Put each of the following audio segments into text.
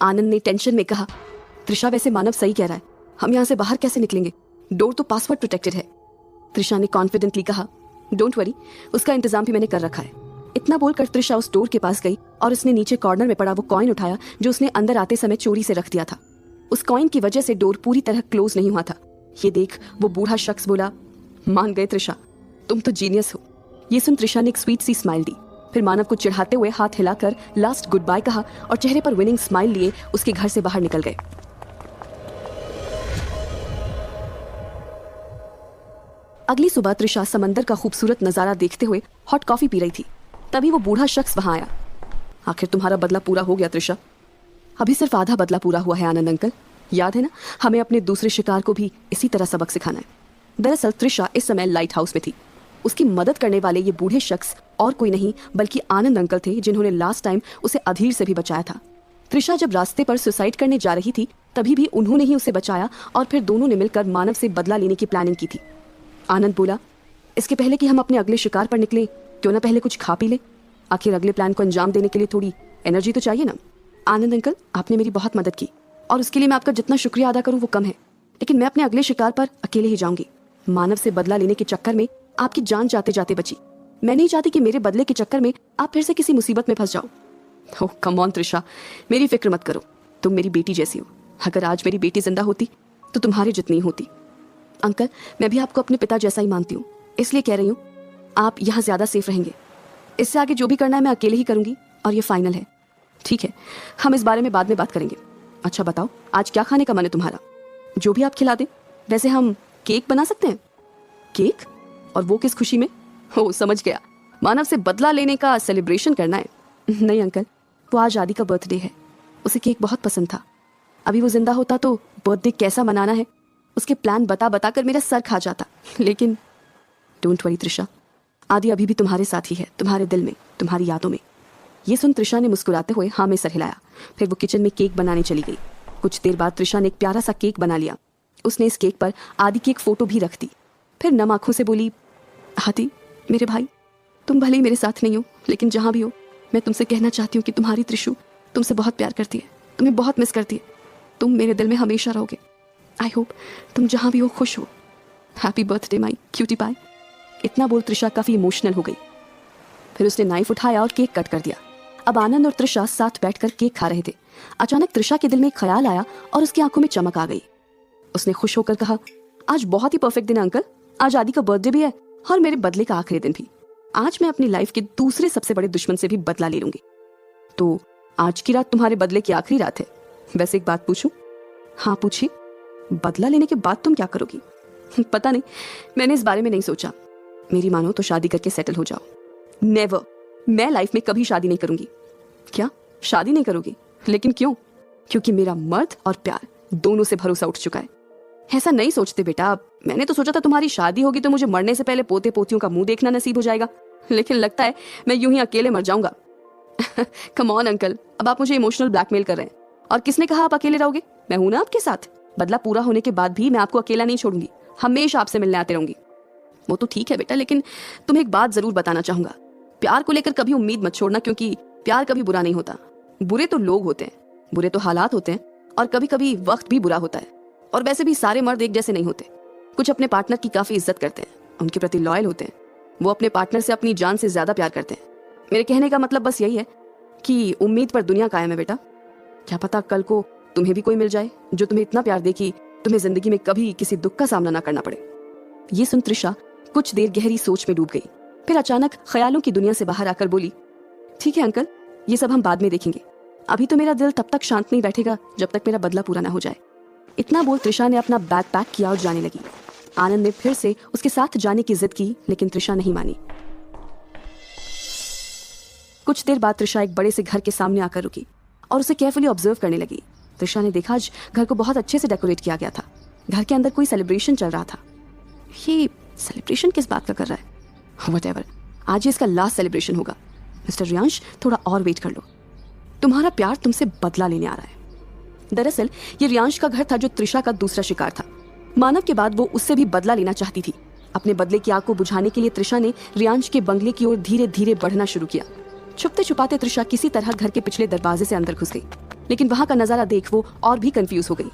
आनंद ने टेंशन में कहा। त्रिशा, वैसे मानव सही कह रहा है, हम यहाँ से बाहर कैसे निकलेंगे? डोर तो पासवर्ड प्रोटेक्टेड है। त्रिशा ने कॉन्फिडेंटली कहा। डोंट वरी, उसका इंतजाम भी मैंने कर रखा है। इतना बोलकर त्रिशा उस डोर के पास गई और उसने नीचे कॉर्नर में पड़ा वो कॉइन उठाया जो उसने अंदर आते समय चोरी से रख दिया था। उस कॉइन की वजह से डोर पूरी तरह क्लोज नहीं हुआ था। ये देख वो बूढ़ा शख्स बोला, मान गए त्रिशा, तुम तो जीनियस हो। ये सुन त्रिशा ने एक स्वीट सी स्माइल दी, फिर मानव को चिढ़ाते हुए हाथ हिलाकर लास्ट गुड बाय कहा और चेहरे पर विनिंग स्माइल लिए उसके घर से बाहर निकल गए। अगली सुबह त्रिशा समंदर का खूबसूरत नजारा देखते हुए हॉट कॉफी पी रही थी। तभी वो बूढ़ा शख्स वहां आया। आखिर तुम्हारा बदला पूरा हो गया त्रिशा। अभी सिर्फ आधा बदला पूरा हुआ है आनंद अंकल, याद है ना, हमें अपने दूसरे शिकार को भी इसी तरह सबक सिखाना है। दरअसल त्रिशा इस समय लाइट हाउस में थी। उसकी मदद करने वाले ये बूढ़े शख्स और कोई नहीं बल्कि आनंद अंकल थे, जिन्होंने लास्ट टाइम उसे अधीर से भी बचाया था। त्रिशा जब रास्ते पर सुसाइड करने जा रही थी तभी भी उन्होंने ही उसे बचाया और फिर दोनों ने मिलकर मानव से बदला लेने की प्लानिंग की थी। आनंद बोला, इसके पहले कि हम अपने अगले शिकार पर निकले, क्यों ना पहले कुछ खा पी ले। आखिर अगले प्लान को अंजाम देने के लिए थोड़ी एनर्जी तो चाहिए ना। आनंद अंकल, आपने मेरी बहुत मदद की और उसके लिए मैं आपका जितना शुक्रिया अदा करूं वो कम है, लेकिन मैं अपने अगले शिकार पर अकेले ही जाऊंगी। मानव से बदला लेने के चक्कर में आपकी जान जाते जाते बची। मैं नहीं चाहती कि मेरे बदले के चक्कर में आप फिर से किसी मुसीबत में फंस जाओ। ओह कम ऑन त्रिशा, मेरी फिक्र मत करो, तुम मेरी बेटी जैसी हो। अगर आज मेरी बेटी जिंदा होती तो तुम्हारे जितनी होती। अंकल, मैं भी आपको अपने पिता जैसा ही मानती हूँ, इसलिए कह रही हूँ आप यहाँ ज्यादा सेफ रहेंगे। इससे आगे जो भी करना है मैं अकेले ही करूंगी और ये फाइनल है। ठीक है, हम इस बारे में बाद में बात करेंगे। अच्छा बताओ, आज क्या खाने का मन है तुम्हारा? जो भी आप खिला दें। वैसे हम केक बना सकते हैं। केक? और वो किस खुशी में? हो समझ गया, मानव से बदला लेने का सेलिब्रेशन करना है। नहीं अंकल, वो आज आदि का बर्थडे है, उसे केक बहुत पसंद था। अभी वो जिंदा होता तो बर्थडे कैसा मनाना है उसके प्लान बता बता कर मेरा सर खा जाता। लेकिन डोंट वरी त्रिशा, आदि अभी भी तुम्हारे साथ ही है, तुम्हारे दिल में, तुम्हारी यादों में। ये सुन त्रिशा ने मुस्कुराते हुए हाँ में सर हिलाया। फिर वो किचन में केक बनाने चली गई। कुछ देर बाद त्रिशा ने एक प्यारा सा केक बना लिया। उसने इस केक पर आदि की एक फोटो भी रख दी। फिर नम आंखों से बोली, आदि मेरे भाई, तुम भले ही मेरे साथ नहीं हो, लेकिन जहां भी हो मैं तुमसे कहना चाहती हूँ कि तुम्हारी त्रिशु तुमसे बहुत प्यार करती है, तुम्हें बहुत मिस करती है। तुम मेरे दिल में हमेशा रहोगे। आई होप तुम जहां भी हो खुश हो। हैप्पी बर्थडे माई क्यूटी पाई। इतना बोल त्रिशा काफी इमोशनल हो गई। फिर उसने नाइफ उठाया और केक कट कर दिया। अब आनंद और त्रिशा साथ बैठकर केक खा रहे थे। अचानक त्रिशा के दिल में एक ख्याल आया और उसकी आंखों में चमक आ गई। उसने खुश होकर कहा, आज बहुत ही परफेक्ट दिन है अंकल। आज आदि का बर्थडे भी है और मेरे बदले का आखिरी दिन भी। आज मैं अपनी लाइफ के दूसरे सबसे बड़े दुश्मन से भी बदला ले लूंगी। तो आज की रात तुम्हारे बदले की आखिरी रात है। वैसे एक बात पूछूं? हाँ पूछिए। बदला लेने के बाद तुम क्या करोगी? पता नहीं, मैंने इस बारे में नहीं सोचा। मेरी मानो तो शादी करके सेटल हो जाओ। नेवर, मैं लाइफ में कभी शादी नहीं करूंगी। क्या शादी नहीं करोगी? लेकिन क्यों? क्योंकि मेरा मर्द और प्यार दोनों से भरोसा उठ चुका है। ऐसा नहीं सोचते बेटा, मैंने तो सोचा था तुम्हारी शादी होगी तो मुझे मरने से पहले पोते पोतियों का मुंह देखना नसीब हो जाएगा, लेकिन लगता है मैं यूं ही अकेले मर जाऊंगा। कम ऑन अंकल, अब आप मुझे इमोशनल ब्लैकमेल कर रहे हैं। और किसने कहा आप अकेले रहोगे? मैं हूं ना आपके साथ। बदला पूरा होने के बाद भी मैं आपको अकेला नहीं छोड़ूंगी, हमेशा आपसे मिलने आते रहूंगी। वो तो ठीक है बेटा, लेकिन तुम्हें एक बात जरूर बताना चाहूंगा। प्यार को लेकर कभी उम्मीद मत छोड़ना, क्योंकि प्यार कभी बुरा नहीं होता। बुरे तो लोग होते हैं, बुरे तो हालात होते हैं, और कभी कभी वक्त भी बुरा होता है। और वैसे भी सारे मर्द एक जैसे नहीं होते। कुछ अपने पार्टनर की काफी इज्जत करते हैं, उनके प्रति लॉयल होते हैं। वो अपने पार्टनर से अपनी जान से ज्यादा प्यार करते हैं। मेरे कहने का मतलब बस यही है कि उम्मीद पर दुनिया कायम है बेटा। क्या पता कल को तुम्हें भी कोई मिल जाए जो तुम्हें इतना प्यार दे कि तुम्हें जिंदगी में कभी किसी दुख का सामना ना करना पड़े। ये सुन त्रिशा कुछ देर गहरी सोच में डूब गई। फिर अचानक ख्यालों की दुनिया से बाहर आकर बोली, ठीक है अंकल, ये सब हम बाद में देखेंगे। अभी तो मेरा दिल तब तक शांत नहीं बैठेगा जब तक मेरा बदला पूरा ना हो जाए। इतना बोल त्रिशा ने अपना बैग पैक किया और जाने लगी। आनंद ने फिर से उसके साथ जाने की जिद की, लेकिन त्रिशा नहीं मानी। कुछ देर बाद त्रिशा एक बड़े से घर के सामने आकर रुकी और उसे केयरफुली ऑब्जर्व करने लगी। त्रिशा ने देखा आज घर को बहुत अच्छे से डेकोरेट किया गया था। घर के अंदर कोई सेलिब्रेशन चल रहा था। ये सेलिब्रेशन किस बात का कर रहा है? व्हाटएवर, आज ही इसका लास्ट सेलिब्रेशन होगा। मिस्टर रियांश, थोड़ा और वेट कर लो। तुम्हारा प्यार तुमसे बदला लेने आ रहा है। दरअसल ये रियांश का घर था जो त्रिशा का दूसरा शिकार था। मानव के बाद वो उससे भी बदला लेना चाहती थी। अपने बदले की आग को बुझाने के लिए त्रिशा ने रियांश के बंगले की ओर धीरे धीरे बढ़ना शुरू किया। छुपते छुपाते त्रिशा किसी तरह घर के पिछले दरवाजे से अंदर घुस गई। लेकिन वहां का नजारा देख वो और भी कंफ्यूज हो गई।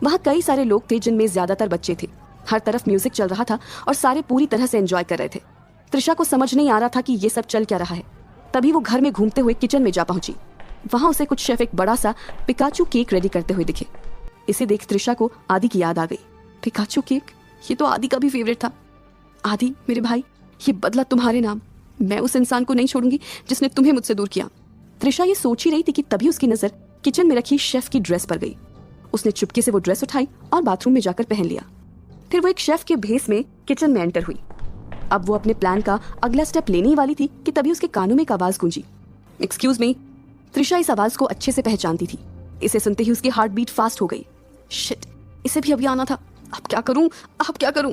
वहां कई सारे लोग थे जिनमें ज्यादातर बच्चे थे। हर तरफ म्यूजिक चल रहा था और सारे पूरी तरह से एंजॉय कर रहे थे। त्रिशा को समझ नहीं आ रहा था कि ये सब चल क्या रहा है। तभी वो घर में घूमते हुए किचन में जा पहुंची। वहां उसे कुछ शेफ एक बड़ा सा पिकाचू केक रेडी करते हुए दिखे। इसे देख त्रिशा को आदि की याद आ गई। पिकाचू केक, ये तो आदि का भी फेवरेट था। आदि मेरे भाई, ये बदला तुम्हारे नाम। मैं उस इंसान को नहीं छोड़ूंगी जिसने तुम्हें मुझसे दूर किया। त्रिशा ये सोच ही रही थी कि तभी उसकी नजर किचन में रखी शेफ की ड्रेस पर गई। उसने चुपके से वो ड्रेस उठाई और बाथरूम में जाकर पहन लिया। फिर वो एक शेफ के भेस में किचन में एंटर हुई। अब वो अपने प्लान का अगला स्टेप लेने ही वाली थी कि तभी उसके कानों में एक आवाज गूंजी। Excuse me. त्रिशा इस आवाज को अच्छे से पहचानती थी। इसे सुनते ही उसकी हार्ट बीट फास्ट हो गई। शिट, इसे भी अभी आना था। अब क्या करूं, अब क्या करूं?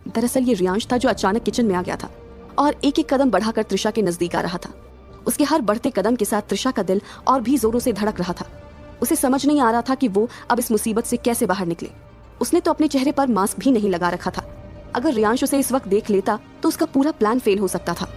दरअसल ये रियांश था जो अचानक किचन में आ गया था और एक एक कदम बढ़ाकर त्रिशा के नजदीक आ रहा था। उसके हर बढ़ते कदम के साथ त्रिशा का दिल और भी जोरों से धड़क रहा था। उसे समझ नहीं आ रहा था कि वो अब इस मुसीबत से कैसे बाहर निकले। उसने तो अपने चेहरे पर मास्क भी नहीं लगा रखा था। अगर रियांश उसे इस वक्त देख लेता तो उसका पूरा प्लान फेल हो सकता था।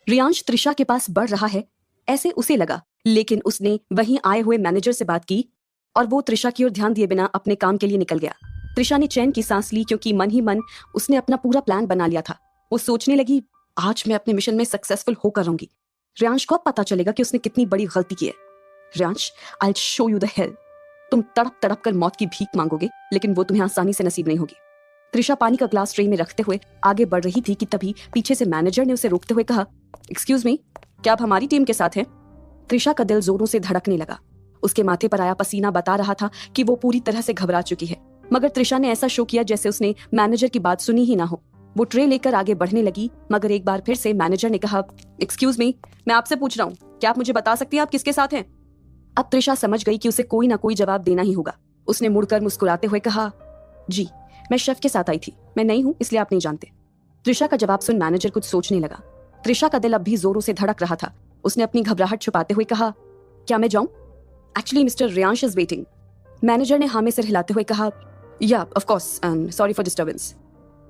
रियांश त्रिशा के पास बढ़ रहा है ऐसे उसे लगा, लेकिन उसने वहीं आए हुए मैनेजर से बात की और वो त्रिशा की ओर ध्यान दिए बिना अपने काम के लिए निकल गया। त्रिशा ने चैन की सांस ली क्योंकि मन ही मन उसने अपना पूरा प्लान बना लिया था। वो सोचने लगी, आज मैं अपने मिशन में सक्सेसफुल होकर रहूंगी। रियांश को अब पता चलेगा कि उसने कितनी बड़ी गलती की है। Riyansh, I will show you the hell. तुम तड़प तड़प कर मौत की भीख मांगोगे, लेकिन वो तुम्हें आसानी से नसीब नहीं होगी। त्रिशा पानी का ग्लास ट्रे में रखते हुए आगे बढ़ रही थी कि तभी पीछे से मैनेजर ने उसे रोकते हुए कहा, एक्सक्यूज मी, क्या आप हमारी टीम के साथ हैं? त्रिशा का दिल जोरों से धड़कने लगा। उसके माथे पर आया पसीना बता रहा था कि वो पूरी तरह से घबरा चुकी है, मगर त्रिशा ने ऐसा शो किया जैसे उसने मैनेजर की बात सुनी ही ना हो। वो ट्रे लेकर आगे बढ़ने लगी, मगर एक बार फिर से मैनेजर ने कहा, एक्सक्यूज मी, मैं आपसे पूछ रहा हूँ, क्या आप मुझे बता सकती हैं आप किसके साथ हैं? अब त्रिशा समझ गई कि उसे कोई ना कोई जवाब देना ही होगा। उसने मुड़कर मुस्कुराते हुए कहा, जी, मैं शेफ के साथ आई थी। मैं नहीं हूँ इसलिए आप नहीं जानते। त्रिशा का जवाब सुन मैनेजर कुछ सोचने लगा। त्रिशा का दिल अब भी जोरों से धड़क रहा था। उसने अपनी घबराहट छुपाते हुए कहा, क्या मैं जाऊं? Actually mister Riyansh is waiting. Manager ने हाँ में सिर हिलाते हुए कहा, yeah of course, and sorry for disturbance.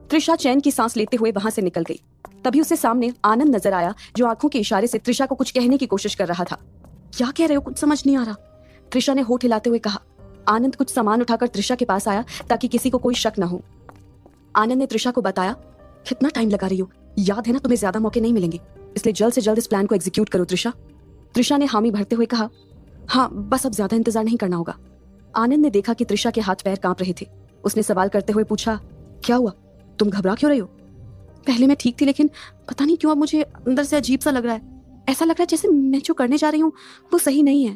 Trisha चैन की सांस लेते हुए वहां से निकल गई। तभी उसे सामने आनंद नजर आया जो आंखों के इशारे से त्रिशा को कुछ कहने की कोशिश कर रहा था। क्या कह रहे हो, कुछ समझ नहीं आ रहा। त्रिशा ने होठ हिलाते हुए कहा। आनंद कुछ सामान उठाकर त्रिशा के पास आया ताकि किसी को कोई शक न हो। आनंद ने त्रिशा को बताया, कितना टाइम लगा रही हो, याद है ना तुम्हें ज्यादा मौके नहीं मिलेंगे, इसलिए जल्द से जल्द इस प्लान को एग्जीक्यूट करो त्रिशा। त्रिशा ने हामी भरते हुए कहा, हाँ बस अब ज्यादा इंतजार नहीं करना होगा। आनंद ने देखा कि त्रिशा के हाथ पैर कांप रहे थे। उसने सवाल करते हुए पूछा, क्या हुआ, तुम घबरा क्यों रही हो? पहले मैं ठीक थी, लेकिन पता नहीं क्यों अब मुझे अंदर से अजीब सा लग रहा है। ऐसा लग रहा है जैसे मैं जो करने जा रही हूँ वो सही नहीं है।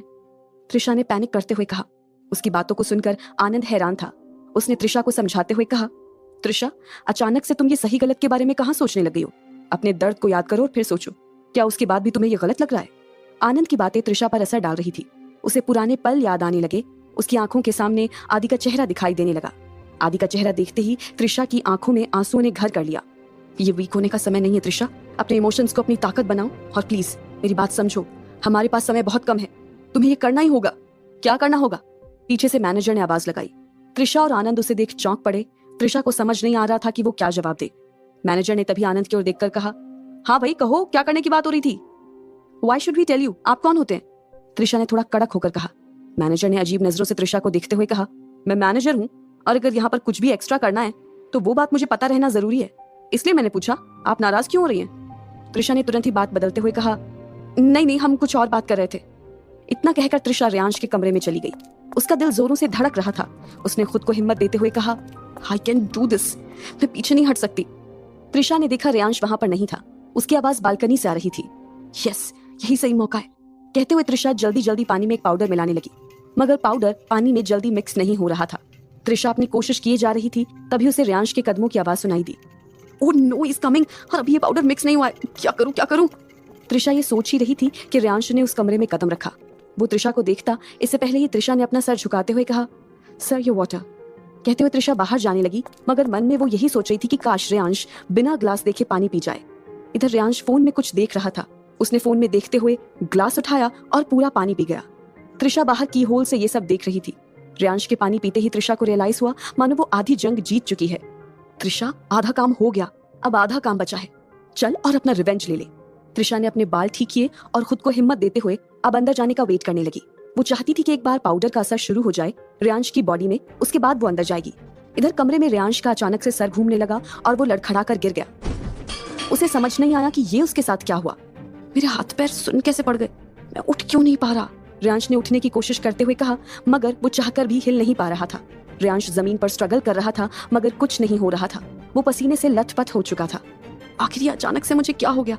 त्रिशा ने पैनिक करते हुए कहा। उसकी बातों को सुनकर आनंद हैरान था। उसने त्रिशा को समझाते हुए कहा, त्रिशा, अचानक से तुम ये सही गलत के बारे में कहाँ सोचने लगी हो? अपने दर्द को याद करो और फिर सोचो, क्या उसके बाद भी तुम्हें ये गलत लग रहा है? आनंद की बातें त्रिशा पर असर डाल रही थी। उसे पुराने पल याद आने लगे। उसकी आंखों के सामने आदि का चेहरा दिखाई देने लगा। आदि का चेहरा देखते ही त्रिशा की आंखों में आंसुओं ने घर कर लिया। ये वीक होने का समय नहीं है त्रिशा, अपने इमोशंस को अपनी ताकत बनाओ और प्लीज मेरी बात समझो। हमारे पास समय बहुत कम है, तुम्हें ये करना ही होगा। क्या करना होगा? पीछे से मैनेजर ने आवाज लगाई। त्रिशा और आनंद उसे देख चौंक पड़े। त्रिशा को समझ नहीं आ रहा था कि वो क्या जवाब दे। मैनेजर ने तभी आनंद की ओर देखकर कहा, हाँ भाई कहो, क्या करने की बात हो रही थी? Why should we tell you? आप कौन होते हैं? त्रिशा ने थोड़ा कड़क होकर कहा। मैनेजर ने अजीब नजरों से त्रिशा को देखते हुए कहा, मैं मैनेजर हूँ और अगर यहाँ पर कुछ भी एक्स्ट्रा करना है तो वो बात मुझे पता रहना जरूरी है, इसलिए मैंने पूछा। आप नाराज क्यों हो रही हैं? त्रिशा ने तुरंत ही बात बदलते हुए कहा, नहीं नहीं, हम कुछ और बात कर रहे थे। इतना कहकर त्रिशा रियांश के कमरे में चली गई। उसका दिल जोरों से धड़क रहा था। उसने खुद को हिम्मत देते हुए कहा, आई कैन डू दिस, मैं पीछे नहीं हट सकती। त्रिशा ने देखा रियांश वहां पर नहीं था। उसकी आवाज बालकनी से आ रही थी। यस, यही सही मौका है। कहते हुए त्रिशा जल्दी जल्दी पानी में एक पाउडर मिलाने लगी, मगर पाउडर पानी में जल्दी मिक्स नहीं हो रहा था। त्रिशा अपनी कोशिश किए जा रही थी, तभी उसे रियांश के कदमों की आवाज सुनाई दी। ओह नो, इज कमिंग, और अभी ये पाउडर मिक्स नहीं हुआ है, क्या करूं क्या करूं? त्रिशा ये सोच ही रही थी कि रियांश ने उस कमरे में कदम रखा। वो त्रिशा को देखता, इससे पहले ही त्रिशा ने अपना सर झुकाते हुए कहा, सर योर वाटर। कहते हुए त्रिशा बाहर जाने लगी, मगर मन में वो यही सोच रही थी कि काश रियांश बिना ग्लास देखे पानी पी जाए। इधर रियांश फोन में कुछ देख रहा था। उसने फोन में देखते हुए ग्लास उठाया और पूरा पानी पी गया। त्रिशा बाहर की होल से ये सब देख रही थी। रेयांश के पानी पीते ही त्रिशा को रियलाइज हुआ मानो वो आधी जंग जीत चुकी है। त्रिशा, आधा काम हो गया, अब आधा काम बचा है, चल और अपना रिवेंज ले ले। त्रिशा ने अपने बाल ठीक किए और खुद को हिम्मत देते हुए अब अंदर जाने का वेट करने लगी। वो चाहती थी कि एक बार पाउडर का असर शुरू हो जाए रेयांश की बॉडी में, उसके बाद वो अंदर जाएगी। इधर कमरे में रेयांश का अचानक से सर घूमने लगा और वो लड़खड़ा कर गिर गया। उसे समझ नहीं आया कि ये उसके साथ क्या हुआ। मेरे हाथ पैर सुन कैसे पड़ गए, मैं उठ क्यों नहीं पा रहा? रेयांश ने उठने की कोशिश करते हुए कहा, मगर वो चाहकर भी हिल नहीं पा रहा था। रेयांश जमीन पर स्ट्रगल कर रहा था मगर कुछ नहीं हो रहा था। वो पसीने से लथपथ हो चुका था। आखिर ये अचानक से मुझे क्या हो गया?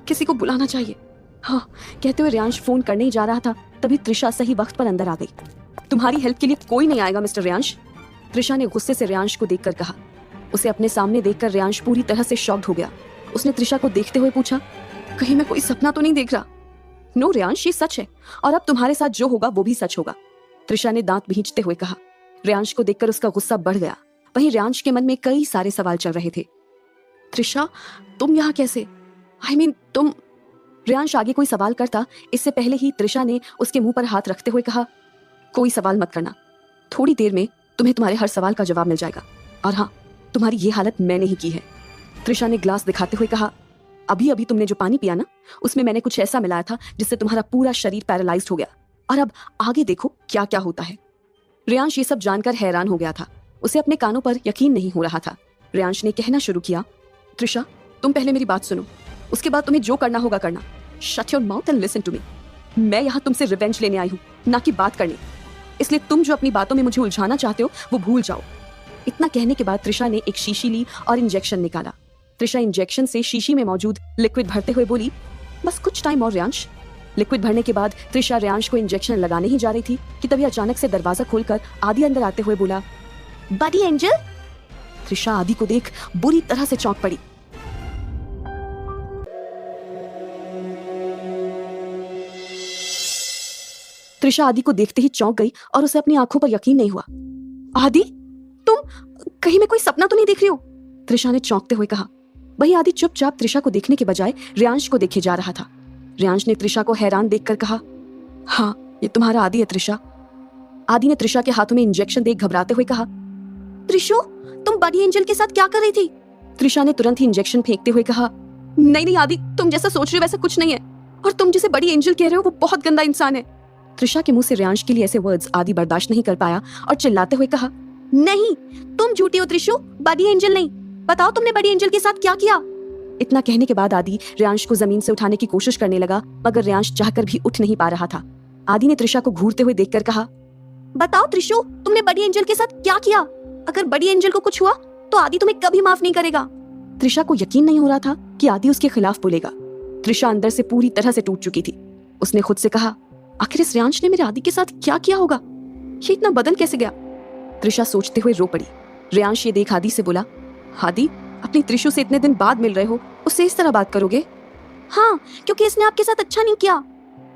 किसी को बुलाना चाहिए। हाँ, कहते हुए रेयांश फोन करने ही जा रहा था, तभी त्रिशा सही वक्त पर अंदर आ गई। तुम्हारी हेल्प के लिए कोई नहीं आएगा मिस्टर रेयांश, त्रिशा ने गुस्से से रेयांश को देखकर कहा। उसे अपने सामने देखकर रेयांश पूरी तरह से शॉक्ड हो गया। उसने त्रिशा को देखते हुए पूछा, कहीं मैं कोई सपना तो नहीं देख रहा? नो रेयांश, ये सच है और अब तुम्हारे साथ जो होगा वो भी सच होगा, त्रिशा ने दांत भींचते हुए कहा। रेयांश को देखकर उसका गुस्सा बढ़ गया। वहीं रेयांश के मन में कई सारे सवाल चल रहे थे। त्रिशा, तुम यहाँ कैसे? तुम। रेयांश आगे कोई सवाल करता इससे पहले ही त्रिशा ने उसके मुंह पर हाथ रखते हुए कहा, कोई सवाल मत करना, थोड़ी देर में तुम्हें तुम्हारे हर सवाल का जवाब मिल जाएगा। और हाँ, तुम्हारी ये हालत मैंने ही की है। त्रिशा ने ग्लास दिखाते हुए कहा, अभी अभी तुमने जो पानी पिया ना, उसमें मैंने कुछ ऐसा मिलाया था जिससे तुम्हारा पूरा शरीर पैरालाइज्ड हो गया। और अब आगे देखो क्या क्या होता है। रेयांश ये सब जानकर हैरान हो गया था। उसे अपने कानों पर यकीन नहीं हो रहा था। रेयांश ने कहना शुरू किया, त्रिशा, तुम पहले मेरी बात सुनो, उसके बाद तुम्हें जो करना होगा करना। Shut your mouth and listen to me. मैं यहाँ तुमसे रिवेंज लेने आई हूँ, ना कि बात करने। इसलिए तुम जो अपनी बातों में मुझे उलझाना चाहते हो वो भूल जाओ। इतना कहने के बाद त्रिशा ने एक शीशी ली और इंजेक्शन निकाला। त्रिशा इंजेक्शन से शीशी में मौजूद लिक्विड भरते हुए बोली, बस कुछ टाइम और रेयांश। लिक्विड भरने के बाद त्रिशा रेयांश को इंजेक्शन लगाने ही जा रही थी कि तभी अचानक से दरवाजा खोलकर आदि अंदर आते हुए बोला, बडी एंजल। त्रिशा आदि को देख बुरी तरह से चौंक पड़ी। त्रिशा आदि को देखते ही चौंक गई और उसे अपनी आंखों पर यकीन नहीं हुआ। आदि, तुम कहीं मैं कोई सपना तो नहीं देख रही हो? त्रिशा ने चौंकते हुए कहा। वही आदि चुपचाप त्रिशा को देखने के बजाय रेयांश को देखे जा रहा था। रेयांश ने त्रिशा को हैरान देखकर कहा, हाँ, ये तुम्हारा आदि है त्रिशा। आदि ने त्रिशा के हाथों में इंजेक्शन देख घबराते हुए कहा, त्रिशु, तुम बडी एंजल के साथ क्या कर रही थी? त्रिशा ने तुरंत ही इंजेक्शन फेंकते हुए कहा, नहीं नहीं आदि, तुम जैसा सोच रहे हो वैसा कुछ नहीं है, और तुम जिसे बडी एंजल कह रहे हो वो बहुत गंदा इंसान है। त्रिशा के मुंह से रेयांश के लिए ऐसे वर्ड्स आदि बर्दाश्त नहीं कर पाया और चिल्लाते हुए कहा, नहीं, तुम झूठी हो त्रिशु, बडी एंजल नहीं। बताओ तुमने बडी एंजल के साथ क्या किया? इतना कहने के बाद आदि रेयांश को जमीन से उठाने की कोशिश करने लगा, मगर रेयांश चाहकर भी उठ नहीं पा रहा था। आदि ने त्रिशा को घूरते हुए देखकर कहा, बताओ त्रिशु, तुमने बडी एंजल के साथ क्या किया? अगर बडी एंजल को कुछ हुआ तो आदि तुम्हें कभी माफ नहीं करेगा। त्रिशा को यकीन नहीं हो रहा था कि आदि उसके खिलाफ बोलेगा। त्रिशा अंदर से पूरी तरह से टूट चुकी थी। उसने खुद से कहा, आखिर इस रेयांश ने मेरे आदि के साथ क्या किया होगा? ये इतना बदल कैसे गया? त्रिशा सोचते हुए रो पड़ी। रेयांश ये देख आदि से बोला, आदि, अपनी त्रिशु से इतने दिन बाद मिल रहे हो, उससे इस तरह बात करोगे? हाँ, क्योंकि इसने आपके साथ अच्छा नहीं किया।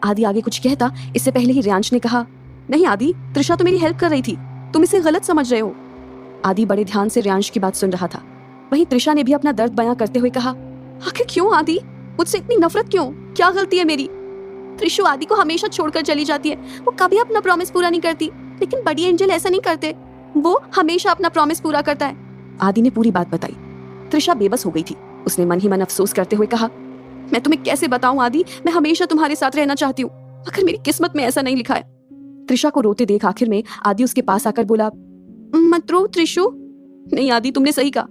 आदि आगे कुछ कहता इससे पहले ही रेयांश ने कहा, नहीं आदि, त्रिशा तो मेरी हेल्प कर रही थी, तुम इसे गलत समझ रहे हो। आदि बड़े ध्यान से रेयांश की बात सुन रहा था। वहीं त्रिशा ने भी अपना दर्द बयां करते हुए कहा, आखिर क्यों आदि, मुझसे इतनी नफरत क्यों? क्या गलती है मेरी? त्रिशु आदि को हमेशा छोड़कर चली जाती है, वो कभी अपना प्रॉमिस पूरा नहीं करती, लेकिन बडी एंजल ऐसा नहीं करते, वो हमेशा अपना प्रॉमिस पूरा करता है। आदि ने पूरी बात बताई। त्रिशा बेबस हो गई थी। उसने मन ही मन अफसोस करते हुए कहा, मैं तुम्हें कैसे बताऊं आदि, मैं हमेशा तुम्हारे साथ रहना चाहती हूँ, मगर मेरी किस्मत में ऐसा नहीं लिखा है। त्रिशा को रोते देख आखिर में आदि उसके पास आकर बोला, मत रो त्रिशु। नहीं आदि, तुमने सही कहा,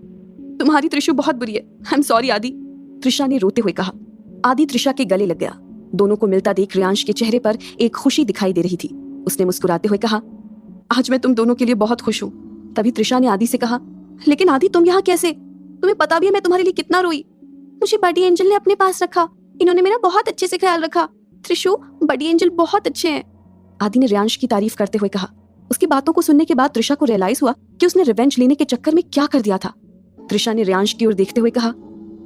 तुम्हारी त्रिशु बहुत बुरी है, आई एम सॉरी आदि, त्रिशा ने रोते हुए कहा। आदि त्रिशा के गले लग गया। दोनों को मिलता देख रेयांश के चेहरे पर एक खुशी दिखाई दे रही थी। उसने मुस्कुराते हुए कहा, आज मैं तुम दोनों के लिए बहुत खुश हूँ। तभी त्रिशा ने आदि से कहा, लेकिन आदि तुम यहाँ कैसे? तुम्हें पता भी है मैं तुम्हारे लिए कितना रोई। मुझे बडी एंजल ने अपने पास रखा, इन्होंने मेरा बहुत अच्छे से ख्याल रखा। त्रिशु, बडी एंजल बहुत अच्छे हैं। आदि ने रेयांश की तारीफ करते हुए कहा। उसकी बातों को सुनने के बाद त्रिशा को रियलाइज हुआ कि उसने रिवेंज लेने के चक्कर में क्या कर दिया था। त्रिशा ने रेयांश की ओर देखते हुए कहा,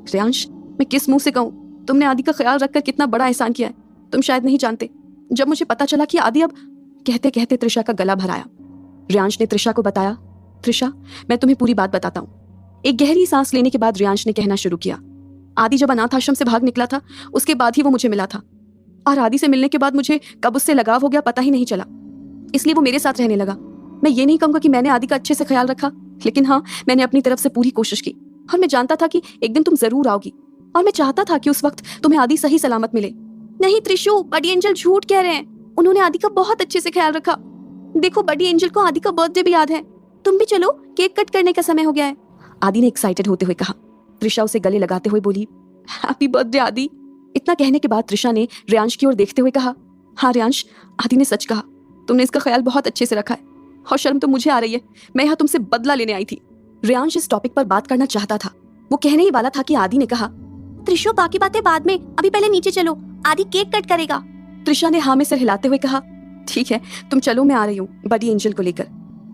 रेयांश, मैं किस मुंह से कहूँ, तुमने आदि का ख्याल रखकर कितना बड़ा एहसान किया है, तुम शायद नहीं जानते। जब मुझे पता चला कि आदि अब, कहते कहते त्रिशा का गला भर आया। रेयांश ने त्रिशा को बताया, त्रिशा, मैं तुम्हें पूरी बात बताता हूँ। एक गहरी सांस लेने के बाद रेयांश ने कहना शुरू किया, आदि जब अनाथ आश्रम से भाग निकला था, उसके बाद ही वो मुझे मिला था, और आदि से मिलने के बाद मुझे कब उससे लगाव हो गया पता ही नहीं चला, इसलिए वो मेरे साथ रहने लगा। मैं ये नहीं कहूंगा कि मैंने आदि का अच्छे से ख्याल रखा, लेकिन हाँ, मैंने अपनी तरफ से पूरी कोशिश की और मैं जानता था कि एक दिन तुम जरूर आओगी और मैं चाहता था कि उस वक्त तुम्हें आदि सही सलामत मिले। नहीं त्रिशु, बड़ी एंजल झूठ कह रहे हैं। उन्होंने आदि का बहुत अच्छे से ख्याल रखा। देखो, बड़ी एंजल को आदि का बर्थडे भी याद है। तुम भी चलो, केक कट करने का समय हो गया है। आदि ने एक्साइटेड होते हुए कहा। त्रिशा उसे गले लगाते हुए बोली, हैप्पी बर्थडे आदि। इतना कहने के बाद त्रिशा ने रियांश की ओर देखते हुए कहा, हाँ रियांश, आदि ने सच कहा। तुमने इसका ख्याल बहुत अच्छे से रखा है और शर्म तो मुझे आ रही है। मैं यहाँ तुमसे बदला लेने आई थी। रियांश इस टॉपिक पर बात करना चाहता था। वो कहने ही वाला था कि आदि ने कहा, त्रिशु बाकी बातें बाद में, अभी पहले नीचे चलो, आदि केक कट करेगा। त्रिशा ने हाँ में सिर हिलाते हुए कहा, ठीक है तुम चलो, मैं आ रही हूँ बड़ी एंजल को लेकर।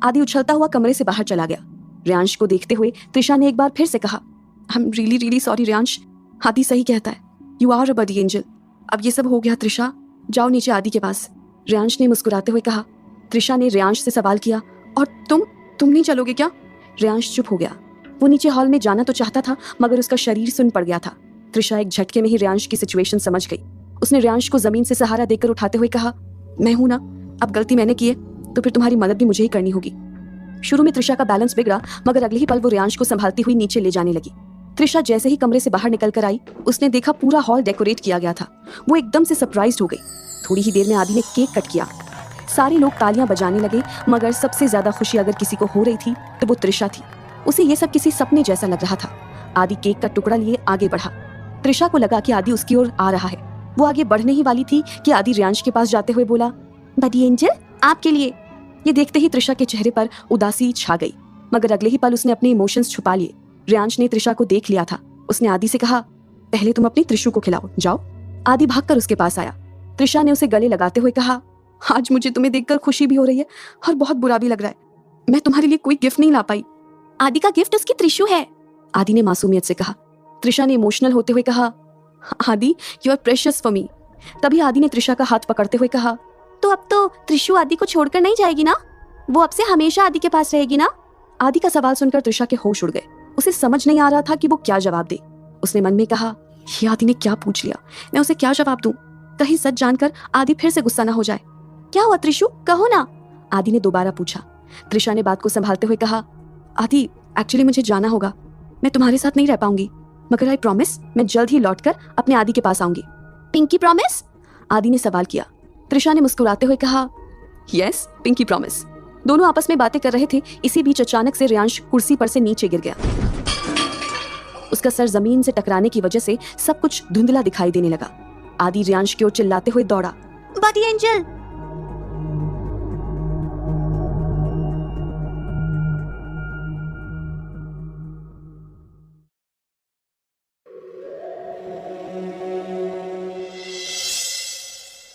आदि उछलता हुआ कमरे से बाहर चला गया। रियांश को देखते हुए त्रिशा ने एक बार फिर से कहा, I am really really sorry Riyansh, आदि सही कहता है, यू आर अ बड़ी एंजल। अब ये सब हो गया त्रिशा, जाओ नीचे आदि के पास। रियांश ने मुस्कुराते हुए कहा। त्रिशा ने रियांश से सवाल किया, और तुम नहीं चलोगे क्या? रियांश चुप हो गया। वो नीचे हॉल में जाना तो चाहता था, मगर उसका शरीर सुन पड़ गया था। त्रिशा एक झटके में ही रियांश की सिचुएशन समझ गई। उसने रियांश को जमीन से सहारा देकर उठाते हुए कहा, मैं हूं ना, अब गलती मैंने की है तो फिर तुम्हारी मदद भी मुझे ही करनी होगी। शुरू में त्रिशा का बैलेंस बिगड़ा, मगर अगले ही पल वो रियांश को संभालती हुई नीचे ले जाने लगी। त्रिशा जैसे ही कमरे से बाहर निकल कर आई, उसने देखा पूरा हॉल डेकोरेट किया गया था। वो एकदम से सरप्राइज्ड हो गई। थोड़ी ही देर में आदि ने केक कट किया। सारे लोग तालियां बजाने लगे, मगर सबसे ज्यादा खुशी अगर किसी को हो रही थी तो वो त्रिशा थी। उसे ये सब किसी सपने जैसा लग रहा था। आदि केक का टुकड़ा लिए आगे बढ़ा। त्रिशा को लगा कि आदि उसकी ओर आ रहा है। वो आगे बढ़ने ही वाली थी कि आदि रियांश के पास जाते हुए बोला, बड़ी एंजल आपके लिए। ये देखते ही त्रिशा के चेहरे पर उदासी छा गई, मगर अगले ही पल उसने अपने इमोशंस छुपा लिए। रियांश ने त्रिशा को देख लिया था। उसने आदि से कहा, पहले तुम अपनी त्रिशु को खिलाओ, जाओ। आदि भागकर उसके पास आया। त्रिशा ने उसे गले लगाते हुए कहा, आज मुझे तुम्हें देखकर खुशी भी हो रही है और बहुत बुरा भी लग रहा है। मैं तुम्हारे लिए कोई गिफ्ट नहीं ला पाई। आदि का गिफ्ट उसकी त्रिशु है, आदि ने मासूमियत से कहा। त्रिशा ने इमोशनल होते हुए कहा, Adi you are precious for me. तभी आदि ने त्रिशा का हाथ पकड़ते हुए कहा, तो अब तो त्रिशु आदि को छोड़कर नहीं जाएगी ना? वो अब से हमेशा आदि के पास रहेगी ना? आदि का सवाल सुनकर त्रिशा के होश उड़ गए। उसे समझ नहीं आ रहा था कि वो क्या जवाब दे। उसने मन में कहा, ये आदि ने क्या पूछ लिया, मैं उसे क्या जवाब दूं? कहीं सच जानकर आदि फिर से गुस्सा ना हो जाए। क्या हुआ त्रिशु, कहो ना, आदि ने दोबारा पूछा। त्रिशा ने बात को संभालते हुए कहा, आदि एक्चुअली मुझे जाना होगा, मैं तुम्हारे साथ नहीं रह पाऊंगी, मगर आई प्रॉमिस मैं जल्द ही लौटकर अपने आदि के पास आऊंगी। Pinky promise? आदि ने सवाल किया। त्रिशा ने मुस्कुराते हुए कहा, यस पिंकी प्रॉमिस। दोनों आपस में बातें कर रहे थे। इसी बीच अचानक से रियांश कुर्सी पर से नीचे गिर गया। उसका सर जमीन से टकराने की वजह से सब कुछ धुंधला दिखाई देने लगा। आदि रियांश की ओर चिल्लाते हुए दौड़ा, बड़ी एंजल।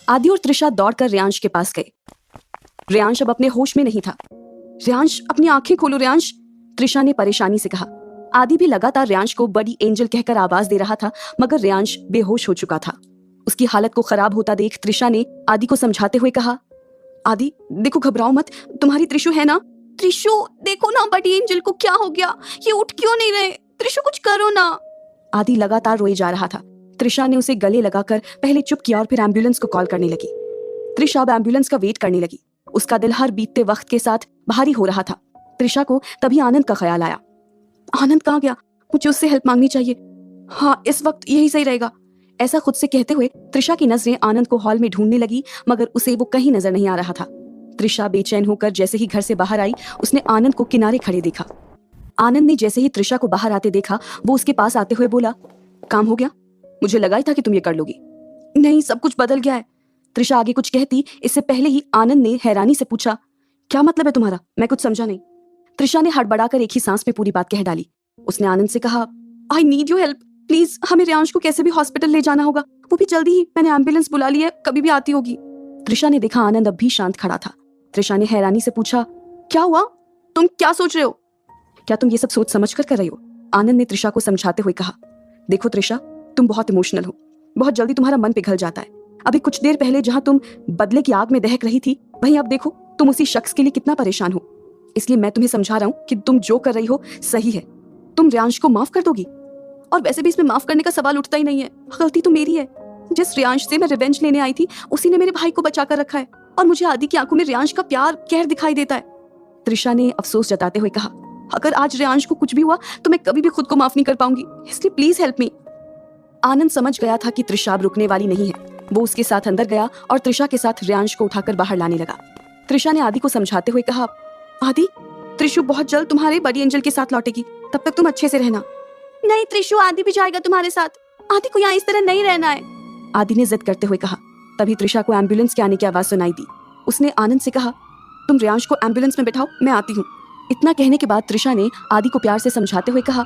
आदि और त्रिशा दौड़कर रियांश के पास गए। रियांश अब अपने होश में नहीं था। रियांश अपनी आंखें खोलो रियांश, त्रिशा ने परेशानी से कहा। आदि भी लगातार रियांश को बड़ी एंजल कहकर आवाज दे रहा था, मगर रियांश बेहोश हो चुका था। उसकी हालत को खराब होता देख त्रिशा ने आदि को समझाते हुए कहा, आदि देखो घबराओ मत, तुम्हारी त्रिशु है ना? त्रिशु देखो ना, बड़ी एंजल को क्या हो गया, ये उठ क्यों नहीं रहे? त्रिशु कुछ करो ना। आदि लगातार रोए जा रहा था। त्रिशा ने उसे गले लगाकर पहले चुप किया और फिर एम्बुलेंस को कॉल करने लगी। त्रिशा अब एम्बुलेंस का वेट करने लगी। उसका दिल हर बीतते वक्त के साथ भारी हो रहा था। त्रिशा को तभी आनंद का ख्याल आया। आनंद कहाँ गया? मुझे उससे हेल्प मांगनी चाहिए। हाँ, इस वक्त यही सही रहेगा। ऐसा खुद से कहते हुए त्रिशा की नजरें आनंद को हॉल में ढूंढने लगी, मगर उसे वो कहीं नजर नहीं आ रहा था। त्रिशा बेचैन होकर जैसे ही घर से बाहर आई, उसने आनंद को किनारे खड़े देखा। आनंद ने जैसे ही त्रिशा को बाहर आते देखा, वो उसके पास आते हुए बोला, काम हो गया? मुझे लगा ही था कि तुम ये कर लोगी। नहीं, सब कुछ बदल गया है। त्रिशा आगे कुछ कहती, इससे पहले ही आनंद ने हैरानी से पूछा, क्या मतलब है तुम्हारा? मैं कुछ समझा नहीं। त्रिशा ने हड़बड़ाकर एक ही सांस में पूरी बात कह डाली। उसने आनंद से कहा, I need your help please, हमें रियांश को कैसे भी हॉस्पिटल ले जाना होगा, वो भी जल्दी ही। मैंने एम्बुलेंस बुला ली है, कभी भी आती होगी। त्रिशा ने देखा आनंद अब भी शांत खड़ा था। त्रिशा ने हैरानी से पूछा, क्या हुआ? तुम क्या सोच रहे हो? क्या तुम ये सब सोच समझ कर रही हो? आनंद ने त्रिशा को समझाते हुए कहा, देखो त्रिशा, तुम बहुत इमोशनल हो, बहुत जल्दी तुम्हारा मन पिघल जाता है। अभी कुछ देर पहले जहां तुम बदले की आग में दहक रही थी, वहीं अब देखो तुम उसी शख्स के लिए कितना परेशान हो। इसलिए मैं तुम्हें समझा रहा हूं कि तुम जो कर रही हो सही है। तुम रियांश को माफ कर दोगी? और वैसे भी इसमें माफ करने का सवाल उठता ही नहीं है। गलती तो मेरी है। जिस रियांश से मैं रिवेंज लेने आई थी, उसी ने मेरे भाई को बचा कर रखा है, और मुझे आदि की आंखों में रियांश का प्यार कहर दिखाई देता है। त्रिशा ने अफसोस जताते हुए कहा, अगर आज रेयांश को कुछ भी हुआ तो मैं कभी भी खुद को माफ नहीं कर पाऊंगी, इसलिए प्लीज हेल्प मी। आनंद समझ गया था कि त्रिशा अब रुकने वाली नहीं है। वो उसके साथ अंदर गया और त्रिशा के साथ रेयांश को उठाकर बाहर लाने लगा। त्रिशा ने आदि को समझाते हुए कहा, आदि, त्रिशु बहुत जल्द तुम्हारे बड़ी एंजल के साथ लौटेगी, तब तक तुम अच्छे से रहना। नहीं त्रिशु, आदि भी जाएगा तुम्हारे साथ। आदि को यहाँ इस तरह नहीं रहना है, आदि ने जिद करते हुए कहा। तभी त्रिशा को एम्बुलेंस के आने की आवाज सुनाई दी। उसने आनंद से कहा, तुम रेयांश को एम्बुलेंस में बैठाओ, मैं आती हूँ। इतना कहने के बाद त्रिशा ने आदि को प्यार से समझाते हुए कहा,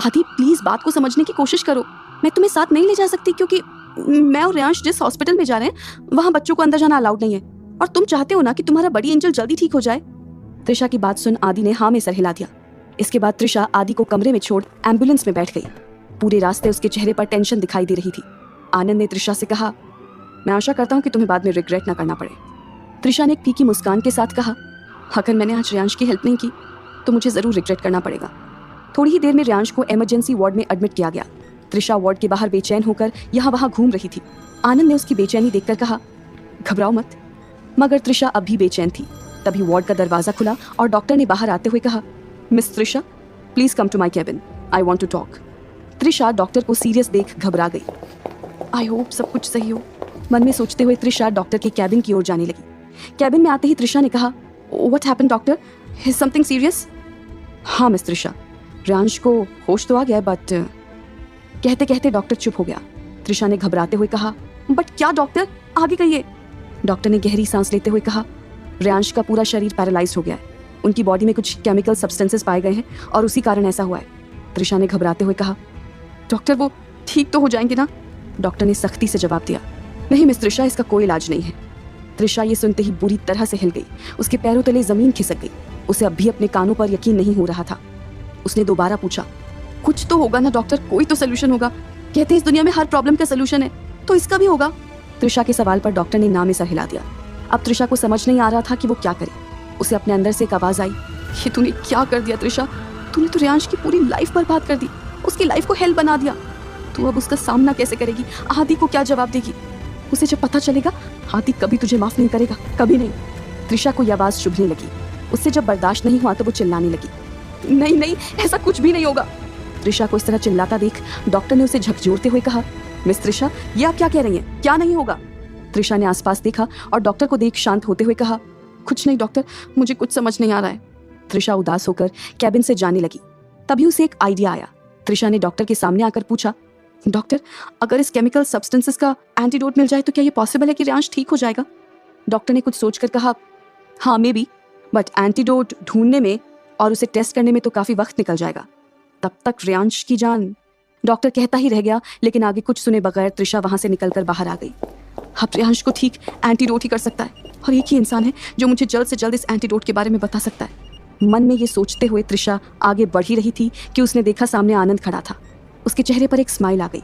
आदि प्लीज बात को समझने की कोशिश करो, मैं तुम्हें साथ नहीं ले जा सकती क्योंकि मैं और रेयांश जिस हॉस्पिटल में जा रहे हैं वहां बच्चों को अंदर जाना अलाउड नहीं है, और तुम चाहते हो ना कि तुम्हारा बड़ी एंजल जल्दी ठीक हो जाए। त्रिशा की बात सुन आदि ने हाँ में सर हिला दिया। इसके बाद त्रिशा आदि को कमरे में छोड़ एम्बुलेंस में बैठ गई। पूरे रास्ते उसके चेहरे पर टेंशन दिखाई दे रही थी। आनंद ने त्रिशा से कहा, मैं आशा करता हूँ कि तुम्हें बाद में रिग्रेट ना करना पड़े। त्रिशा ने एक फीकी मुस्कान के साथ कहा, अगर मैंने आज रेयांश की हेल्प नहीं की तो मुझे जरूर रिग्रेट करना पड़ेगा। थोड़ी ही देर में रेयांश को इमरजेंसी वार्ड में एडमिट किया गया। त्रिशा वार्ड के बाहर बेचैन होकर यहाँ वहाँ घूम रही थी। आनंद ने उसकी बेचैनी देखकर कहा, घबराओ मत। मगर त्रिशा अब भी बेचैन थी। तभी वार्ड का दरवाजा खुला और डॉक्टर ने बाहर आते हुए कहा, miss Trisha, please come to my cabin, I want to talk. Trisha doctor को सीरियस देख घबरा गई। आई होप सब कुछ सही हो, मन में सोचते हुए त्रिशा डॉक्टर के कैबिन की ओर जाने लगी। कैबिन में आते ही त्रिशा ने कहा, what happened doctor, is something serious? हाँ मिस त्रिशा, रेयांश को होश तो आ गया बट कहते कहते डॉक्टर चुप हो गया। त्रिशा ने घबराते हुए कहा, बट क्या डॉक्टर, आगे कहिए। डॉक्टर ने गहरी सांस लेते हुए कहा, रेयांश का पूरा शरीर पैरालाइज हो गया है, उनकी बॉडी में कुछ केमिकल सब्सटेंसेस पाए गए हैं और उसी कारण ऐसा हुआ है। त्रिशा ने घबराते हुए कहा, डॉक्टर वो ठीक तो हो जाएंगे ना? डॉक्टर ने सख्ती से जवाब दिया, नहीं मिस त्रिशा, इसका कोई इलाज नहीं है। त्रिशा ये सुनते ही बुरी तरह से हिल गई। उसके पैरों तले जमीन खिसक गई। उसे अब भी अपने कानों पर यकीन नहीं हो रहा था। उसने दोबारा पूछा, कुछ तो होगा ना डॉक्टर, कोई तो सोल्यूशन होगा। कहते हैं इस दुनिया में हर प्रॉब्लम का सोल्यूशन है, तो इसका भी होगा। त्रिशा के सवाल पर डॉक्टर ने ना में सर हिला दिया। अब त्रिशा को समझ नहीं आ रहा था कि वो क्या करे। उसे अपने अंदर से एक आवाज आई, ये तूने क्या कर दिया त्रिशा, तूने तो रेयांश की पूरी लाइफ बर्बाद कर दी, उसकी लाइफ को हेल बना दिया। तू अब उसका सामना कैसे करेगी? आदि को क्या जवाब देगी? उसे जब पता चलेगा आदि कभी तुझे माफ नहीं करेगा, कभी नहीं। त्रिशा को यह आवाज चुभने लगी। उससे जब बर्दाश्त नहीं हुआ तो वो चिल्लाने लगी, नहीं नहीं, ऐसा कुछ भी नहीं होगा। त्रिशा को इस तरह चिल्लाता देख डॉक्टर ने उसे झकझोरते हुए कहा, मिस त्रिशा, ये आप क्या कह रही हैं? क्या नहीं होगा? त्रिशा ने आसपास देखा और डॉक्टर को देख शांत होते हुए कहा, कुछ नहीं डॉक्टर, मुझे कुछ समझ नहीं आ रहा है। त्रिशा उदास होकर कैबिन से जाने लगी। तभी उसे एक आइडिया आया। त्रिशा ने डॉक्टर के सामने आकर पूछा, डॉक्टर, अगर इस केमिकल सब्सटेंसेस का एंटीडोट मिल जाए तो क्या ये पॉसिबल है कि रेयांश ठीक हो जाएगा? डॉक्टर ने कुछ सोचकर कहा, हाँ मे बी, बट एंटीडोट ढूंढने में और उसे टेस्ट करने में तो काफी वक्त निकल जाएगा। तब तक रेयांश की जान। डॉक्टर कहता ही रह गया, लेकिन आगे कुछ सुने बगैर त्रिशा वहां से निकलकर बाहर आ गई। अब रेयांश को ठीक एंटीडोट ही कर सकता है और एक ही इंसान है जो मुझे जल्द से जल्द इस एंटीडोट के बारे में बता सकता है। मन में ये सोचते हुए त्रिशा आगे बढ़ ही रही थी कि उसने देखा सामने आनंद खड़ा था। उसके चेहरे पर एक स्माइल आ गई।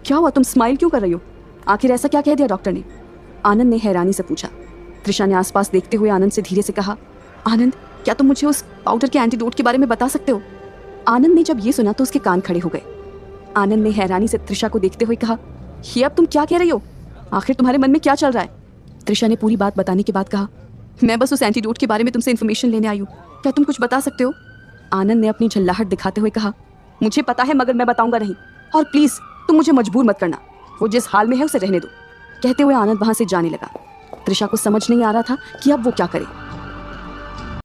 क्या हुआ, तुम स्माइल क्यों कर रही हो? आखिर ऐसा क्या कह दिया डॉक्टर ने? आनंद ने हैरानी से पूछा। त्रिशा ने आसपास देखते हुए आनंद से धीरे से कहा, आनंद, क्या तुम मुझे उस पाउडर के एंटीडोट के बारे में बता सकते हो? आनंद ने जब ये सुना तो उसके कान खड़े हो गए। आनंद ने हैरानी से त्रिशा को देखते हुए कहा, ये अब तुम क्या कह रही हो? आखिर तुम्हारे मन में क्या चल रहा है? त्रिशा ने पूरी बात बताने के बाद कहा, मैं बस उस एंटीडोट के बारे में तुमसे इन्फॉर्मेशन लेने आई हूँ, क्या तुम कुछ बता सकते हो? आनंद ने अपनी झल्लाहट दिखाते हुए कहा, मुझे पता है मगर मैं बताऊंगा नहीं, और प्लीज तुम मुझे मजबूर मत करना, वो जिस हाल में है उसे रहने दो। कहते हुए आनंद वहां से जाने लगा। त्रिशा को समझ नहीं आ रहा था कि अब वो क्या करे।